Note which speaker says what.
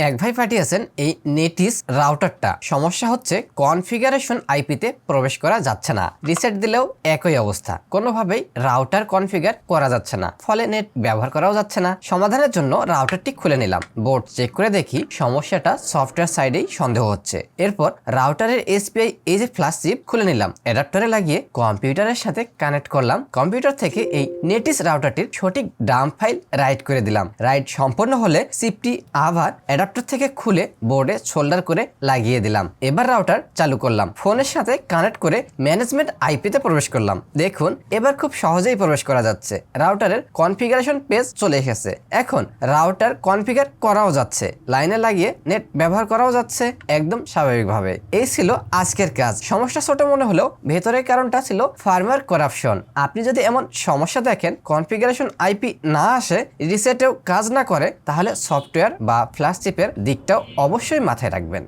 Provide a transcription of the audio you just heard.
Speaker 1: এক ভাই পাঠিয়েছেন এই নেটিস রাউটারটা সমস্যা হচ্ছে কনফিগারেশন আইপিতে প্রবেশ করা যাচ্ছে না, রিসেট দিলেও একই অবস্থা, কোনোভাবেই রাউটার কনফিগার করা যাচ্ছে না, ফলে নেট ব্যবহার করাও যাচ্ছে না। সমাধানের জন্য রাউটারটি খুলে নিলাম, বোর্ড চেক করে দেখি সমস্যাটা সফটওয়্যার সাইডেই সন্দেহ হচ্ছে। এরপর রাউটারের এসপিআই এই যে ফ্ল্যাশ চিপ খুলে নিলাম, অ্যাডাপ্টারে লাগিয়ে কম্পিউটারের সাথে কানেক্ট করলাম। কম্পিউটার থেকে এই নেটিস রাউটারটির সঠিক ডাম্প ফাইল রাইট করে দিলাম। রাইট সম্পন্ন হলে চিপটি আবার অ্যাডাপ্টার থেকে খুলে বোর্ডে সোল্ডার করে লাগিয়ে দিলাম। এবার রাউটার চালু করলাম, ফোনের সাথে কানেক্ট করে ম্যানেজমেন্ট আইপিতে প্রবেশ করলাম। দেখুন এবার খুব সহজেই প্রবেশ করা যাচ্ছে। রাউটারের কনফিগারেশন পেজ চলে এসেছে। এখন রাউটার কনফিগার করাও যাচ্ছে, লাইনে লাগিয়ে নেট ব্যবহার করাও যাচ্ছে একদম স্বাভাবিকভাবে। এই ছিল আজকের কাজ। সমস্যা ছোট মনে হলেও ভেতরের কারণটা ছিল ফার্মওয়্যার করাপশন। আপনি যদি এমন সমস্যা দেখেন, কনফিগারেশন আইপি না আসে, রিসেটেও কাজ না করে, তাহলে সফটওয়্যার বা ফ্ল্যাশ চিপের দিকটাও অবশ্যই মাথায় রাখবেন।